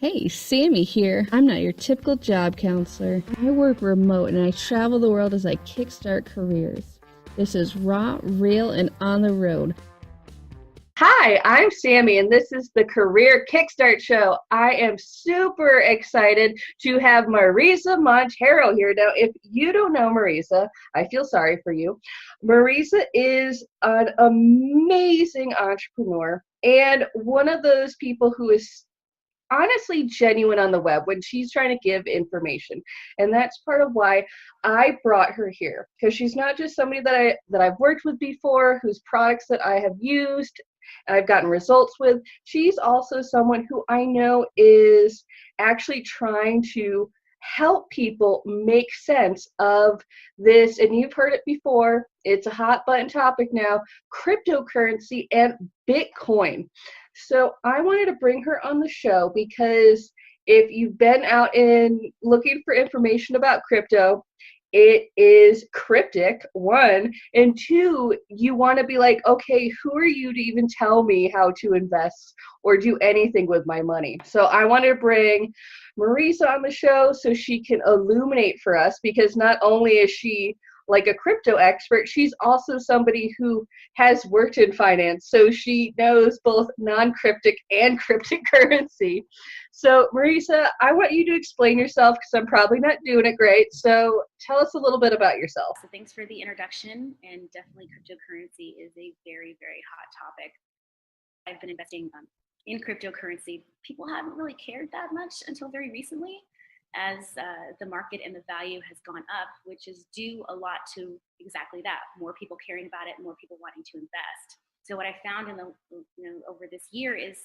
Hey, Sami here. I'm not your typical job counselor. I work remote and I travel the world as I kickstart careers. This is raw, real, and on the road. Hi, I'm Sami, and this is the Career Kickstart Show. I am super excited to have Mariza Monteiro here. Now, if you don't know Mariza, I feel sorry for you. Mariza is an amazing entrepreneur and one of those people who is honestly genuine on the web when she's trying to give information. And that's part of why I brought her here, because she's not just somebody that I've worked with before, whose products that I have used and I've gotten results with. She's also someone who I know is actually trying to help people make sense of this, and you've heard it before, it's a hot button topic now, cryptocurrency and Bitcoin. So I wanted to bring her on the show because if you've been out in looking for information about crypto, it is cryptic, one, and two, you want to be like, okay, who are you to even tell me how to invest or do anything with my money? So I wanted to bring Mariza on the show so she can illuminate for us, because not only is she like a crypto expert, she's also somebody who has worked in finance, so she knows both non-cryptic and cryptic currency. So Mariza, I want you to explain yourself because I'm probably not doing it great. So tell us a little bit about yourself. So thanks for the introduction, and definitely cryptocurrency is a very, very hot topic. I've been investing in cryptocurrency. People haven't really cared that much until very recently, as the market and the value has gone up, which is due a lot to exactly that. More people caring about it, more people wanting to invest. So what I found over this year is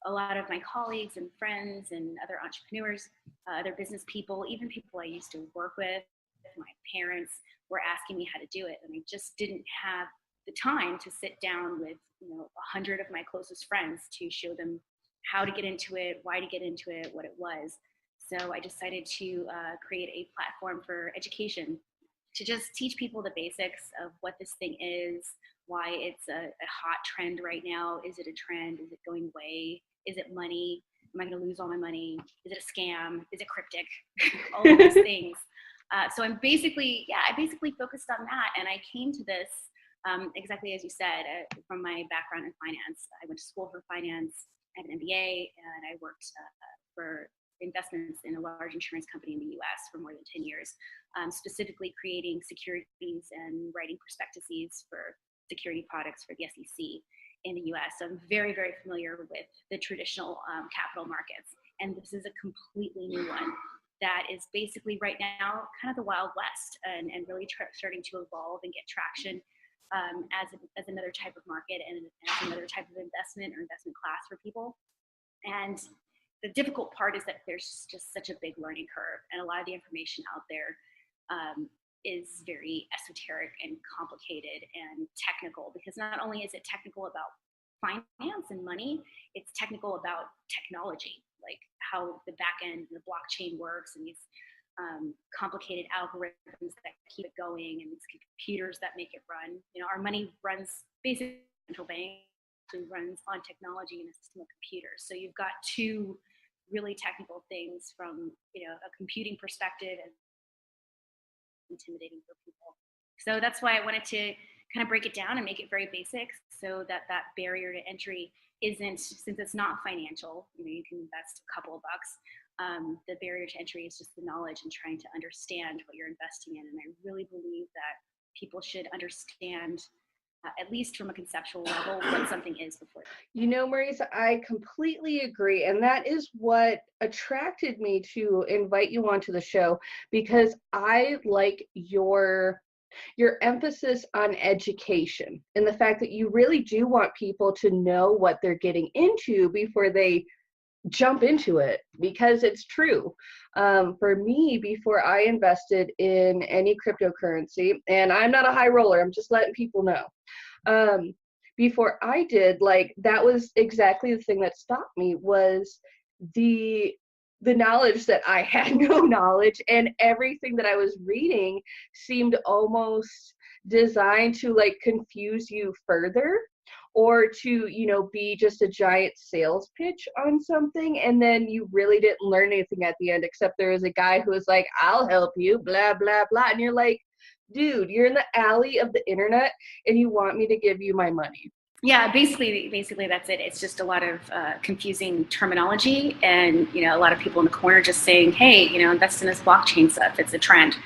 a lot of my colleagues and friends and other entrepreneurs, other business people, even people I used to work with, my parents, were asking me how to do it. And I just didn't have the time to sit down with 100 of my closest friends to show them how to get into it, why to get into it, what it was. So I decided to create a platform for education, to just teach people the basics of what this thing is, why it's a hot trend right now. Is it a trend? Is it going away? Is it money? Am I going to lose all my money? Is it a scam? Is it cryptic? All of these things. So I basically focused on that, and I came to this exactly as you said, from my background in finance. I went to school for finance. I have an MBA, and I worked for investments in a large insurance company in the US for more than 10 years, specifically creating securities and writing prospectuses for security products for the SEC in the US. So I'm very, very familiar with the traditional capital markets. And this is a completely new one that is basically right now kind of the Wild West, and really starting to evolve and get traction as another type of market and as another type of investment or investment class for people. And the difficult part is that there's just such a big learning curve, and a lot of the information out there is very esoteric and complicated and technical, because not only is it technical about finance and money, it's technical about technology, like how the back end, the blockchain works, and these complicated algorithms that keep it going, and these computers that make it run. Our money runs basically, central bank runs on technology and a system of computers. So you've got two really technical things from a computing perspective, and intimidating for people. So that's why I wanted to kind of break it down and make it very basic, so that barrier to entry isn't, since it's not financial, you can invest a couple of bucks. The barrier to entry is just the knowledge and trying to understand what you're investing in. And I really believe that people should understand, at least from a conceptual level, what something is before. Mariza, I completely agree. And that is what attracted me to invite you onto the show, because I like your emphasis on education and the fact that you really do want people to know what they're getting into before they jump into it, because it's true. For me, before I invested in any cryptocurrency, and I'm not a high roller, I'm just letting people know, before I did, that was exactly the thing that stopped me, was the knowledge that I had no knowledge, and everything that I was reading seemed almost designed to confuse you further, or to, you know, be just a giant sales pitch on something, and then you really didn't learn anything at the end, except there was a guy who was like, I'll help you, blah, blah, blah. And you're like, dude, you're in the alley of the internet and you want me to give you my money. Yeah, basically that's it. It's just a lot of confusing terminology, and you know, a lot of people in the corner just saying, "Hey, you know, invest in this blockchain stuff. It's a trend.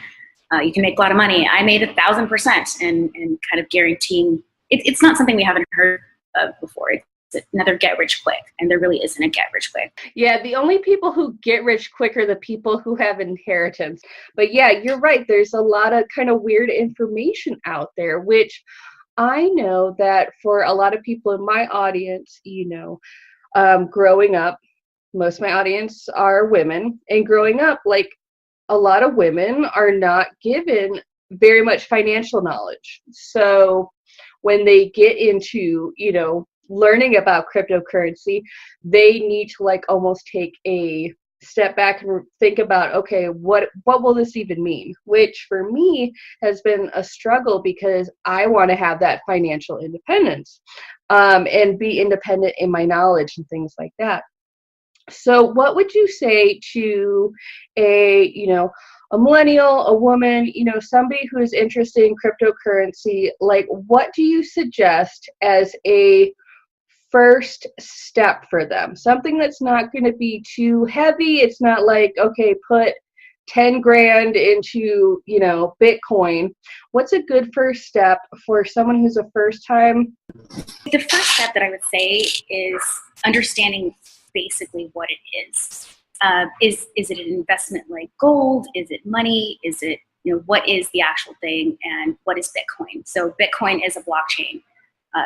You can make a lot of money. I made 1,000%," and kind of guaranteeing it's not something we haven't heard of before. It's another get rich quick, and there really isn't a get rich quick. Yeah, the only people who get rich quick are the people who have inheritance. But yeah, you're right. There's a lot of kind of weird information out there, which I know that for a lot of people in my audience, you know, growing up, most of my audience are women, and growing up, like, a lot of women are not given very much financial knowledge. So when they get into, you know, learning about cryptocurrency, they need to like almost take a step back and think about, okay, what will this even mean? Which for me has been a struggle, because I want to have that financial independence, and be independent in my knowledge and things like that. So what would you say to a, you know, a millennial, a woman, you know, somebody who is interested in cryptocurrency? Like, what do you suggest as a first step for them? Something that's not going to be too heavy. It's not like, okay, put 10 grand into, you know, Bitcoin. What's a good first step for someone who's a first time? The first step that I would say is understanding basically what it is. Is it an investment like gold? Is it money? Is it, you know, what is the actual thing, and what is Bitcoin? So Bitcoin is a blockchain.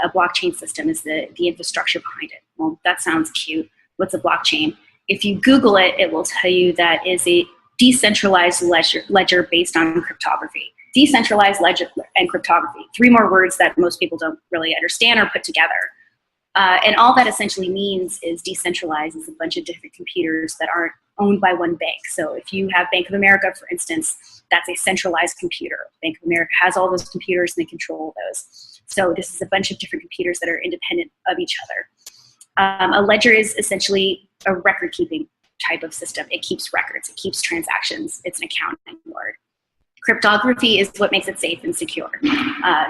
A blockchain system is the infrastructure behind it. Well, that sounds cute. What's a blockchain? If you Google it, it will tell you that is a decentralized ledger based on cryptography. Decentralized ledger and cryptography. 3 more words that most people don't really understand or put together. And all that essentially means is decentralized is a bunch of different computers that aren't owned by one bank. So if you have Bank of America, for instance, that's a centralized computer. Bank of America has all those computers and they control those. So this is a bunch of different computers that are independent of each other. A ledger is essentially a record-keeping type of system. It keeps records. It keeps transactions. It's an accounting word. Cryptography is what makes it safe and secure,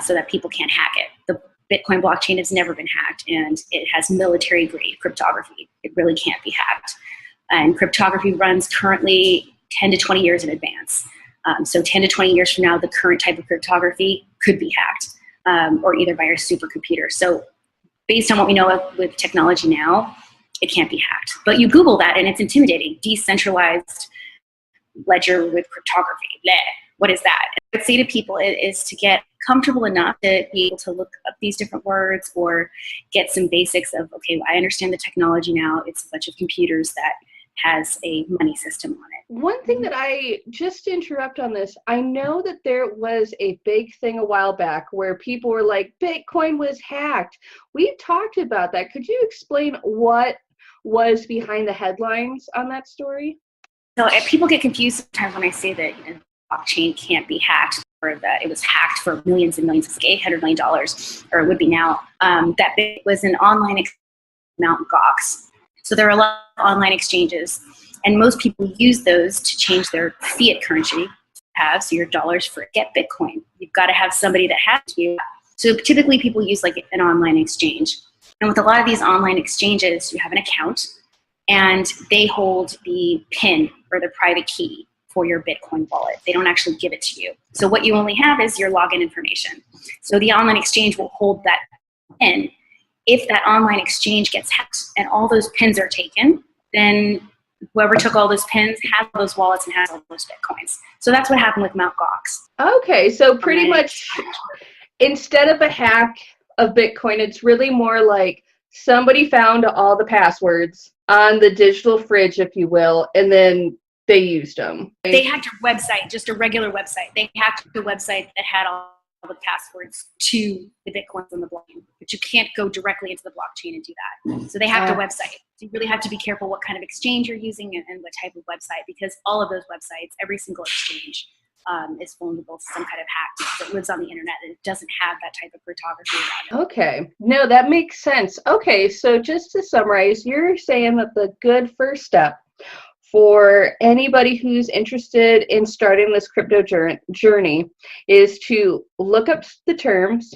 so that people can't hack it. The Bitcoin blockchain has never been hacked, and it has military-grade cryptography. It really can't be hacked. And cryptography runs currently 10 to 20 years in advance. So 10 to 20 years from now, the current type of cryptography could be hacked, or either by our supercomputer. So based on what we know of with technology now, it can't be hacked. But you Google that, and it's intimidating. Decentralized ledger with cryptography. Bleh. What is that? I would say to people is to get comfortable enough to be able to look up these different words, or get some basics of, okay, I understand the technology now. It's a bunch of computers that has a money system on it. One thing that just to interrupt on this, I know that there was a big thing a while back where people were like, Bitcoin was hacked. We've talked about that. Could you explain what was behind the headlines on that story? So people get confused sometimes when I say that, you know, blockchain can't be hacked, or that it was hacked for millions and millions, $800 million, or it would be now. That was an online Mt. Gox. So there are a lot of online exchanges, and most people use those to change their fiat currency. So your dollars for get Bitcoin. You've got to have somebody that has you. So typically people use like an online exchange. And with a lot of these online exchanges, you have an account, and they hold the PIN or the private key for your Bitcoin wallet. They don't actually give it to you. So what you only have is your login information. So the online exchange will hold that PIN. If that online exchange gets hacked and all those PINs are taken, then whoever took all those PINs has those wallets and has all those Bitcoins. So that's what happened with Mt. Gox. Okay, so pretty much instead of a hack of Bitcoin, it's really more like somebody found all the passwords on the digital fridge, if you will, and then they used them. They hacked a website, just a regular website. They hacked the website that had all the passwords to the Bitcoins on the blockchain. But you can't go directly into the blockchain and do that. So they hacked a website. So you really have to be careful what kind of exchange you're using and what type of website, because all of those websites, every single exchange, is vulnerable to some kind of hack because it lives on the internet and it doesn't have that type of cryptography around it. Okay. No, that makes sense. Okay, so just to summarize, you're saying that the good first step for anybody who's interested in starting this crypto journey is to look up the terms.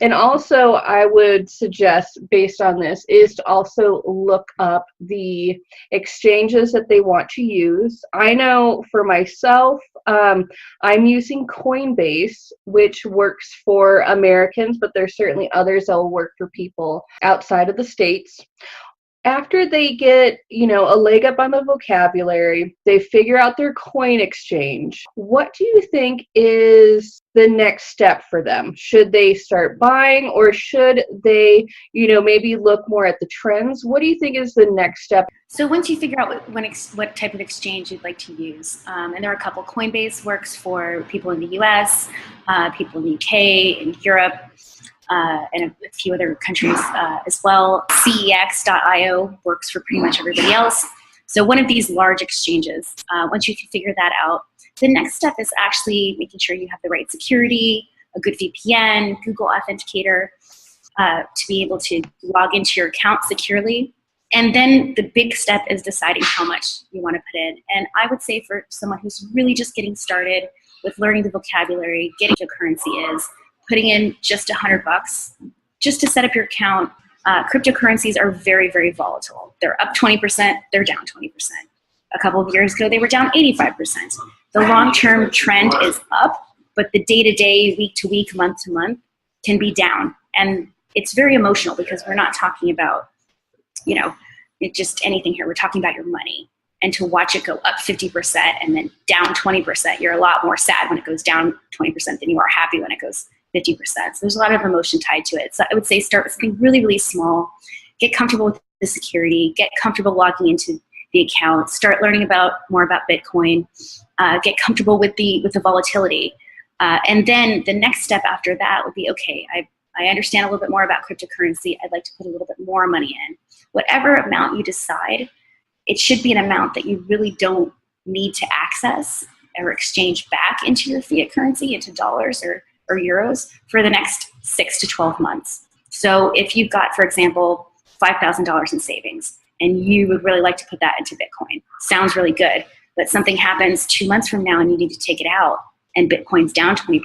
And also, I would suggest, based on this, is to also look up the exchanges that they want to use. I know for myself, I'm using Coinbase, which works for Americans, but there's certainly others that will work for people outside of the States. After they get, a leg up on the vocabulary, they figure out their coin exchange. What do you think is the next step for them? Should they start buying, or should they, maybe look more at the trends? What do you think is the next step? So once you figure out what type of exchange you'd like to use, and there are a couple. Coinbase works for people in the US, people in the UK, in Europe, and a few other countries as well. CEX.io works for pretty much everybody else. So one of these large exchanges, once you can figure that out, the next step is actually making sure you have the right security, a good VPN, Google Authenticator, to be able to log into your account securely. And then the big step is deciding how much you want to put in. And I would say for someone who's really just getting started with learning the vocabulary, getting what currency is, putting in just $100 just to set up your account. Cryptocurrencies are very, very volatile. They're up 20%, they're down 20%. A couple of years ago, they were down 85%. The long-term trend is up, but the day-to-day, week-to-week, month-to-month can be down. And it's very emotional because we're not talking about, just anything here. We're talking about your money. And to watch it go up 50% and then down 20%, you're a lot more sad when it goes down 20% than you are happy when it goes 50%. So there's a lot of emotion tied to it. So I would say start with something really, really small. Get comfortable with the security. Get comfortable logging into the account. Start learning more about Bitcoin. Get comfortable with the volatility. And then the next step after that would be, okay, I understand a little bit more about cryptocurrency. I'd like to put a little bit more money in. Whatever amount you decide, it should be an amount that you really don't need to access or exchange back into your fiat currency, into dollars or euros for the next 6 to 12 months. So if you've got, for example, $5,000 in savings and you would really like to put that into Bitcoin, sounds really good, but something happens 2 months from now and you need to take it out and Bitcoin's down 20%,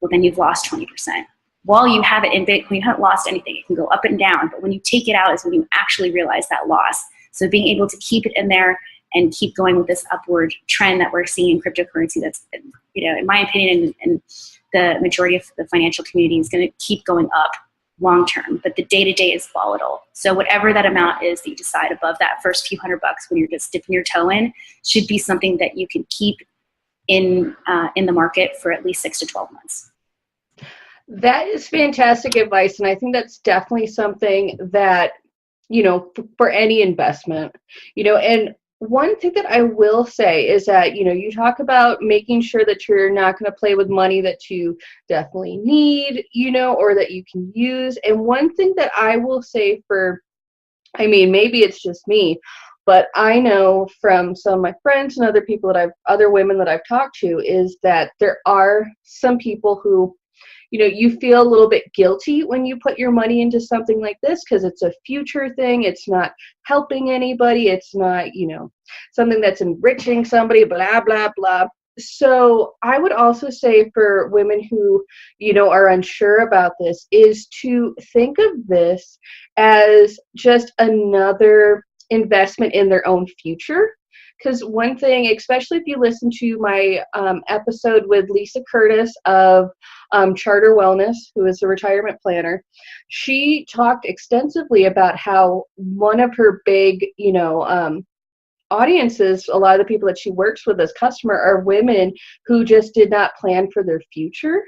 well, then you've lost 20%. While you have it in Bitcoin, you haven't lost anything. It can go up and down, but when you take it out is when you actually realize that loss. So being able to keep it in there and keep going with this upward trend that we're seeing in cryptocurrency that's, in my opinion, and the majority of the financial community is going to keep going up long term, but the day-to-day is volatile. So whatever that amount is that you decide above that first few $100 when you're just dipping your toe in should be something that you can keep in the market for at least 6 to 12 months. That is fantastic advice, and I think that's definitely something that, for any investment, and one thing that I will say is that, you talk about making sure that you're not going to play with money that you definitely need, or that you can use. And one thing that I will say maybe it's just me, but I know from some of my friends and other women that I've talked to is that there are some people who, you feel a little bit guilty when you put your money into something like this because it's a future thing. It's not helping anybody. It's not, something that's enriching somebody, blah, blah, blah. So I would also say for women who, are unsure about this is to think of this as just another investment in their own future. Because one thing, especially if you listen to my episode with Lisa Curtis of Charter Wellness, who is a retirement planner, she talked extensively about how one of her big, audiences, a lot of the people that she works with as customer are women who just did not plan for their future.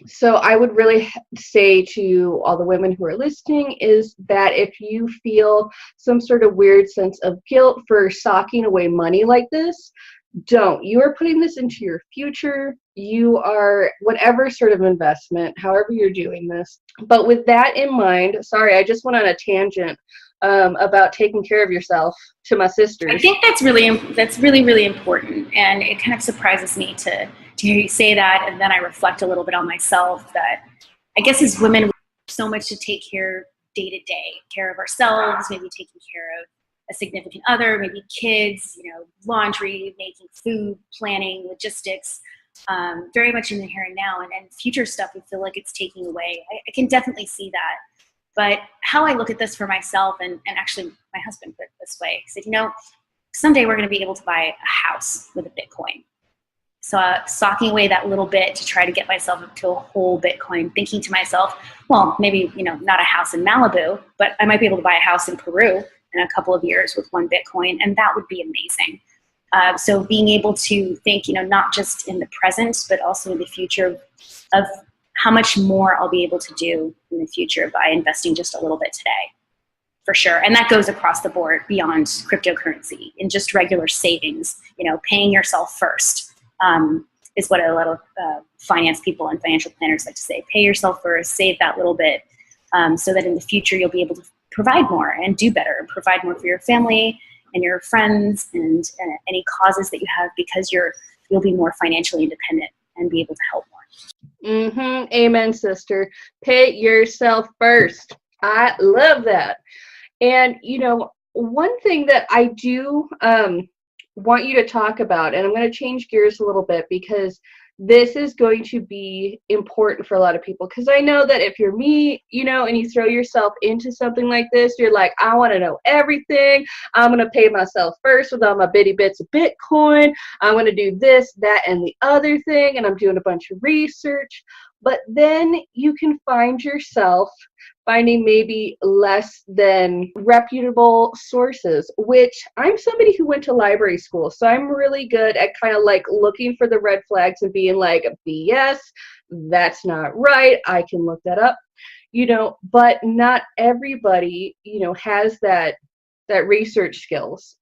So I would really say to all the women who are listening is that if you feel some sort of weird sense of guilt for socking away money like this, don't. You are putting this into your future. You are whatever sort of investment, however you're doing this. But with that in mind, sorry, I just went on a tangent about taking care of yourself to my sisters. I think that's really important, and it kind of surprises me to hear you say that, and then I reflect a little bit on myself that I guess as women we have so much to take care day to day, care of ourselves, maybe taking care of a significant other, maybe kids, laundry, making food, planning, logistics, very much in the here and now, and future stuff we feel like it's taking away. I can definitely see that. But how I look at this for myself, and actually my husband put it this way, he said, someday we're going to be able to buy a house with a Bitcoin. So socking away that little bit to try to get myself up to a whole Bitcoin, thinking to myself, well, maybe, not a house in Malibu, but I might be able to buy a house in Peru in a couple of years with one Bitcoin, and that would be amazing. So being able to think, not just in the present, but also in the future of how much more I'll be able to do in the future by investing just a little bit today, for sure. And that goes across the board beyond cryptocurrency and just regular savings, paying yourself first is what a lot of finance people and financial planners like to say. Pay yourself first, save that little bit so that in the future you'll be able to provide more and do better, and provide more for your family and your friends and any causes that you have, because you'll be more financially independent and be able to help more. Amen, sister. Pay yourself first. I love that. And, one thing that I do want you to talk about, and I'm going to change gears a little bit because this is going to be important for a lot of people. Because I know that if you're me, and you throw yourself into something like this, you're like, I want to know everything. I'm going to pay myself first with all my bitty bits of Bitcoin. I'm going to do this, that, and the other thing. And I'm doing a bunch of research. But then you can find yourself finding maybe less than reputable sources, which I'm somebody who went to library school. So I'm really good at kind of like looking for the red flags and being like, BS, that's not right. I can look that up, but not everybody, has that research skills.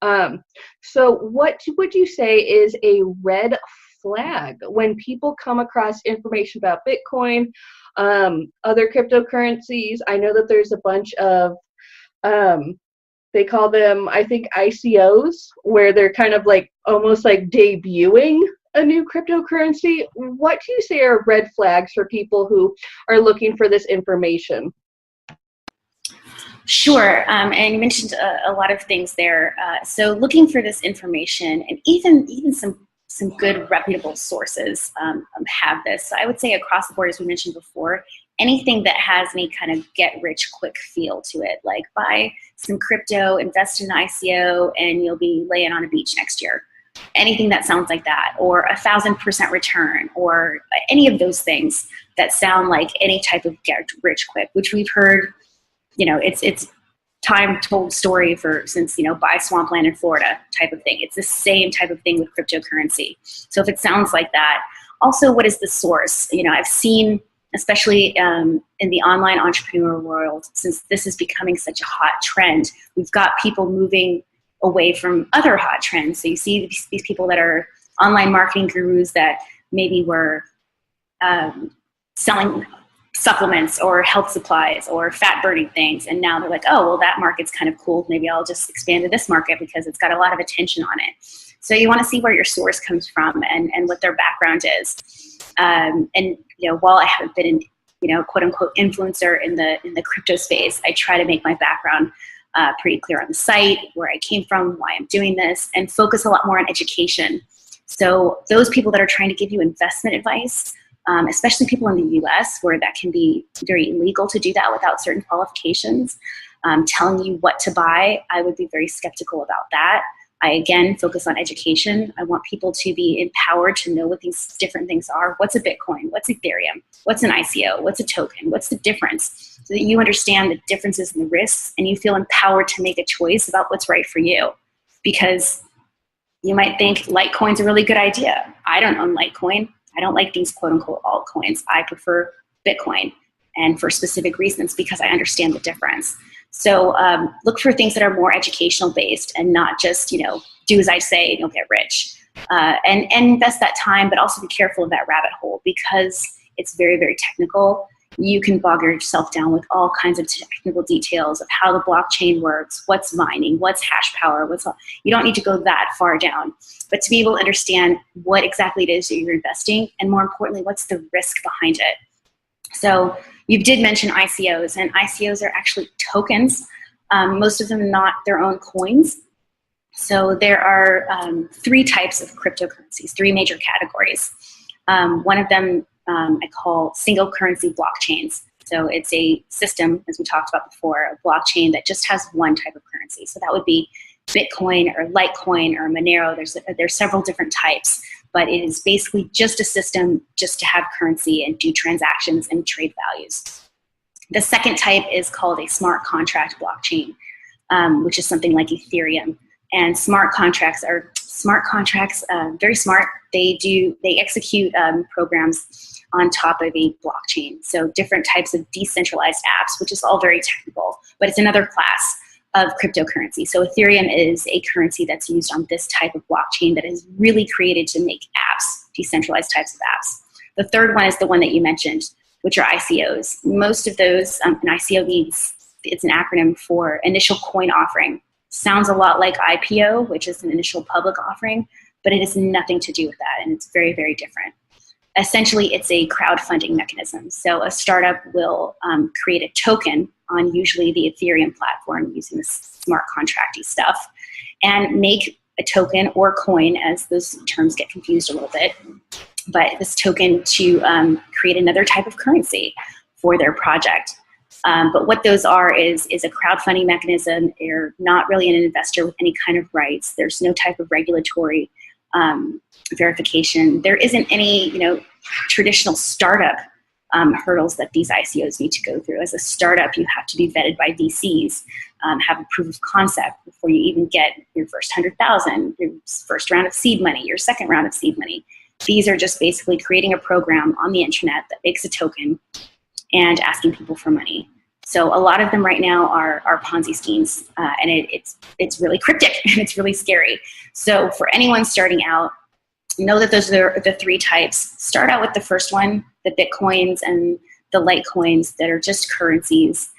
So what would you say is a red flag when people come across information about Bitcoin, other cryptocurrencies? I know that there's a bunch of, they call them, I think, ICOs, where they're kind of like almost like debuting a new cryptocurrency. What do you say are red flags for people who are looking for this information? Sure, and you mentioned a lot of things there. So looking for this information, and even some good reputable sources have this. So I would say across the board, as we mentioned before, anything that has any kind of get-rich-quick feel to it, like buy some crypto, invest in ICO, and you'll be laying on a beach next year. Anything that sounds like that, or 1,000% return, or any of those things that sound like any type of get-rich-quick, which we've heard, it's time-told story since buy swampland in Florida type of thing. It's the same type of thing with cryptocurrency. So if it sounds like that, also what is the source? I've seen, especially in the online entrepreneur world, since this is becoming such a hot trend, we've got people moving away from other hot trends. So you see these people that are online marketing gurus that maybe were selling supplements or health supplies or fat burning things, and now they're like, oh, well, that market's kind of cool, maybe I'll just expand to this market because it's got a lot of attention on it. So you want to see where your source comes from and what their background is. And while I haven't been quote unquote influencer in the crypto space, I try to make my background pretty clear on the site, where I came from, why I'm doing this, and focus a lot more on education. So those people that are trying to give you investment advice, especially people in the US, where that can be very illegal to do that without certain qualifications, telling you what to buy, I would be very skeptical about that. I, again, focus on education. I want people to be empowered to know what these different things are. What's a Bitcoin? What's Ethereum? What's an ICO? What's a token? What's the difference? So that you understand the differences and the risks, and you feel empowered to make a choice about what's right for you. Because you might think Litecoin's a really good idea. I don't own Litecoin. I don't like these quote-unquote altcoins. I prefer Bitcoin, and for specific reasons, because I understand the difference. So look for things that are more educational based and not just, do as I say and you'll get rich. And invest that time, but also be careful of that rabbit hole, because it's very, very technical. you can bog yourself down with all kinds of technical details of how the blockchain works, what's mining, what's hash power, you don't need to go that far down. But to be able to understand what exactly it is that you're investing, and more importantly, what's the risk behind it. So you did mention ICOs, and ICOs are actually tokens, most of them not their own coins. So there are 3 types of cryptocurrencies, 3 major categories. One of them I call single currency blockchains. So it's a system, as we talked about before, a blockchain that just has one type of currency. So that would be Bitcoin or Litecoin or Monero. There's several different types, but it is basically just a system just to have currency and do transactions and trade values. The second type is called a smart contract blockchain, which is something like Ethereum. And smart contracts are very smart. They execute programs on top of a blockchain. So different types of decentralized apps, which is all very technical, but it's another class of cryptocurrency. So Ethereum is a currency that's used on this type of blockchain that is really created to make apps, decentralized types of apps. The third one is the one that you mentioned, which are ICOs. Most of those, an ICO means, it's an acronym for initial coin offering. Sounds a lot like IPO, which is an initial public offering, but it has nothing to do with that, and it's very, very different. Essentially, it's a crowdfunding mechanism. So a startup will create a token on usually the Ethereum platform using this smart contracty stuff, and make a token or coin, as those terms get confused a little bit, but this token to create another type of currency for their project. But what those are is a crowdfunding mechanism. They're not really an investor with any kind of rights. There's no type of regulatory verification. There isn't any, traditional startup hurdles that these ICOs need to go through. As a startup, you have to be vetted by VCs, have a proof of concept before you even get your first 100,000, your first round of seed money, your second round of seed money. These are just basically creating a program on the internet that makes a token and asking people for money. So a lot of them right now are Ponzi schemes, and it's really cryptic and it's really scary. So for anyone starting out, know that those are the 3 types. Start out with the first one, the Bitcoins and the Litecoins that are just currencies,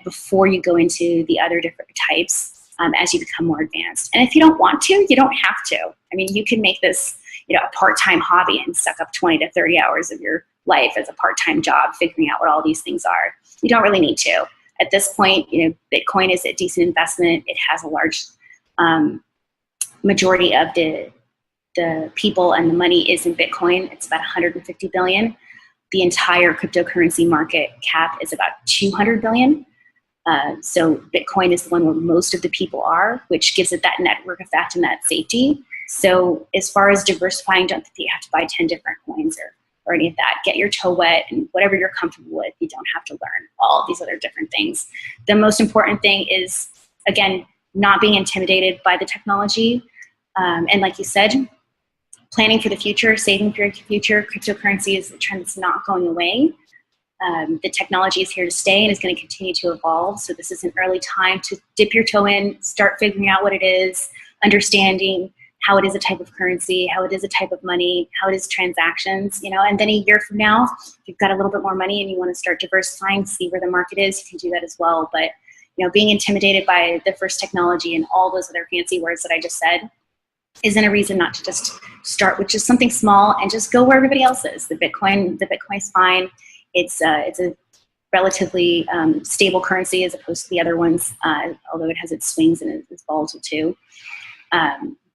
before you go into the other different types as you become more advanced. And if you don't want to, you don't have to. I mean, you can make this a part-time hobby and suck up 20 to 30 hours of your life as a part-time job, figuring out what all these things are. You don't really need to. At this point, Bitcoin is a decent investment. It has a large majority of the people and the money is in Bitcoin. It's about 150 billion. The entire cryptocurrency market cap is about 200 billion. So Bitcoin is the one where most of the people are, which gives it that network effect and that safety. So as far as diversifying, don't think you have to buy 10 different coins or any of that. Get your toe wet, and whatever you're comfortable with, you don't have to learn all these other different things. The most important thing is, again, not being intimidated by the technology. And like you said, planning for the future, saving for your future. Cryptocurrency is a trend that's not going away. The technology is here to stay and is going to continue to evolve. So this is an early time to dip your toe in, start figuring out what it is, understanding how it is a type of currency, how it is a type of money, how it is transactions, and then a year from now, if you've got a little bit more money and you want to start diversifying, see where the market is, you can do that as well. But, being intimidated by the first technology and all those other fancy words that I just said isn't a reason not to just start with just something small and just go where everybody else is. The Bitcoin is fine. It's a relatively stable currency as opposed to the other ones, although it has its swings and it's volatile too.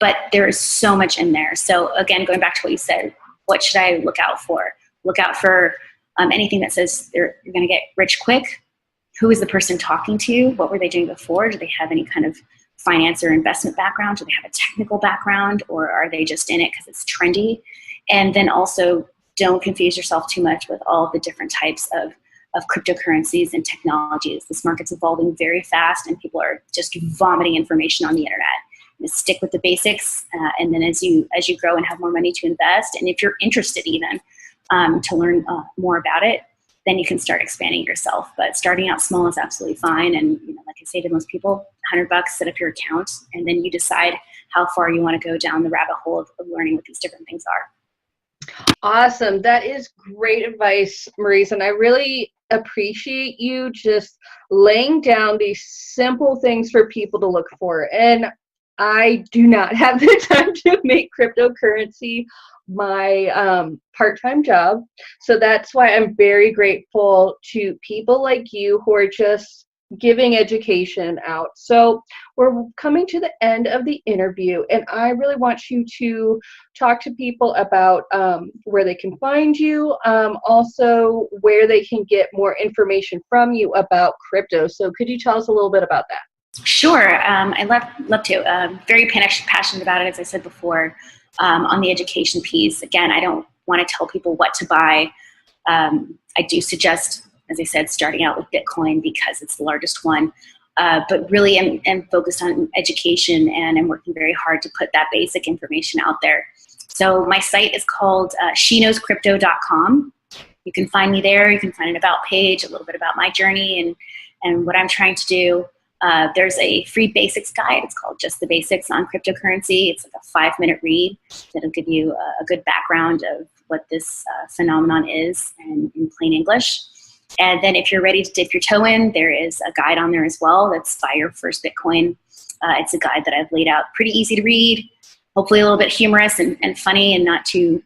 But there is so much in there. So again, going back to what you said, what should I look out for? Look out for anything that says you're going to get rich quick. Who is the person talking to you? What were they doing before? Do they have any kind of finance or investment background? Do they have a technical background, or are they just in it because it's trendy? And then also, don't confuse yourself too much with all the different types of cryptocurrencies and technologies. This market's evolving very fast, and people are just vomiting information on the internet. Stick with the basics, and then as you grow and have more money to invest, and if you're interested even to learn more about it, then you can start expanding yourself. But starting out small is absolutely fine. And like I say to most people, $100, set up your account, and then you decide how far you want to go down the rabbit hole of learning what these different things are. Awesome. That is great advice, Mariza. And I really appreciate you just laying down these simple things for people to look for. And I do not have the time to make cryptocurrency my part-time job. So that's why I'm very grateful to people like you who are just giving education out. So we're coming to the end of the interview, and I really want you to talk to people about where they can find you, also where they can get more information from you about crypto. So could you tell us a little bit about that? Sure. I'd love to. Very passionate about it, as I said before, on the education piece. Again, I don't want to tell people what to buy. I do suggest, as I said, starting out with Bitcoin because it's the largest one. But really am focused on education, and I'm working very hard to put that basic information out there. So my site is called sheknowscrypto.com. You can find me there. You can find an about page, a little bit about my journey and what I'm trying to do. There's a free basics guide. It's called Just the Basics on Cryptocurrency. It's like a 5-minute read that'll give you a good background of what this phenomenon is in plain English. And then if you're ready to dip your toe in, there is a guide on there as well. That's Buy Your First Bitcoin. It's a guide that I've laid out pretty easy to read, hopefully a little bit humorous and funny and not too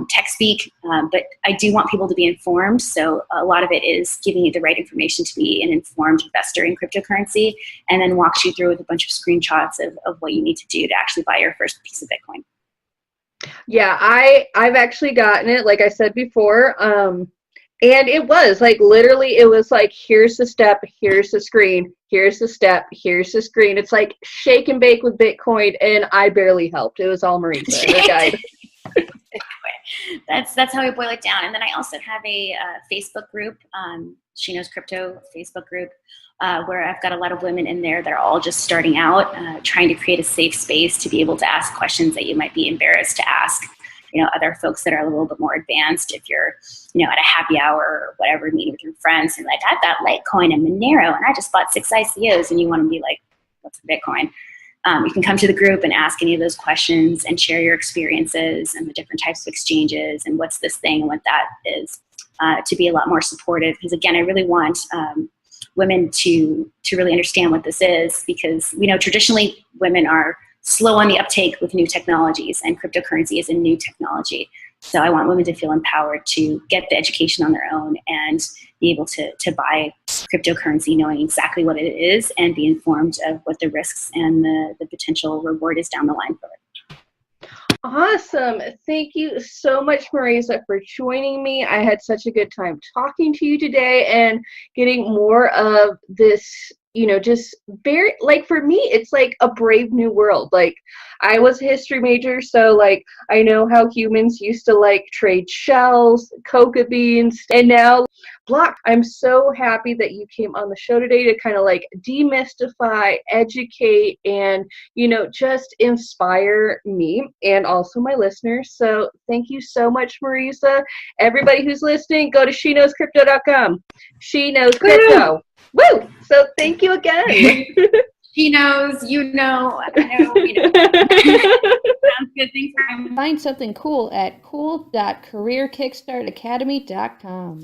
tech speak. But I do want people to be informed. So a lot of it is giving you the right information to be an informed investor in cryptocurrency, and then walks you through with a bunch of screenshots of what you need to do to actually buy your first piece of Bitcoin. Yeah, I've actually gotten it, like I said before. And it was like, literally, it was like, here's the step, here's the screen, here's the step, here's the screen. It's like shake and bake with Bitcoin, and I barely helped. It was all Mariza, the guide. That's how I boil it down. And then I also have a Facebook group, She Knows Crypto Facebook group, where I've got a lot of women in there that are all just starting out, trying to create a safe space to be able to ask questions that you might be embarrassed to ask, other folks that are a little bit more advanced. If you're, at a happy hour or whatever, meeting with your friends and like, I've got Litecoin and Monero and I just bought 6 ICOs, and you want to be like, what's Bitcoin? You can come to the group and ask any of those questions and share your experiences and the different types of exchanges and what's this thing and what that is, to be a lot more supportive. Because again, I really want women to really understand what this is, because we know traditionally women are slow on the uptake with new technologies, and cryptocurrency is a new technology. So I want women to feel empowered to get the education on their own and be able to buy cryptocurrency knowing exactly what it is and be informed of what the risks and the potential reward is down the line for it. Awesome. Thank you so much, Mariza, for joining me. I had such a good time talking to you today and getting more of this, just very, like, for me, it's like a brave new world. Like, I was a history major, so like I know how humans used to like trade shells, coca beans, and now block. I'm so happy that you came on the show today to kind of like demystify, educate, and just inspire me and also my listeners. So thank you so much, Mariza. Everybody who's listening, go to sheknowscrypto.com. She knows crypto. Woo! So thank you again. She knows, I know, Sounds good. Thanks for having me. Find something cool at cool.careerkickstartacademy.com.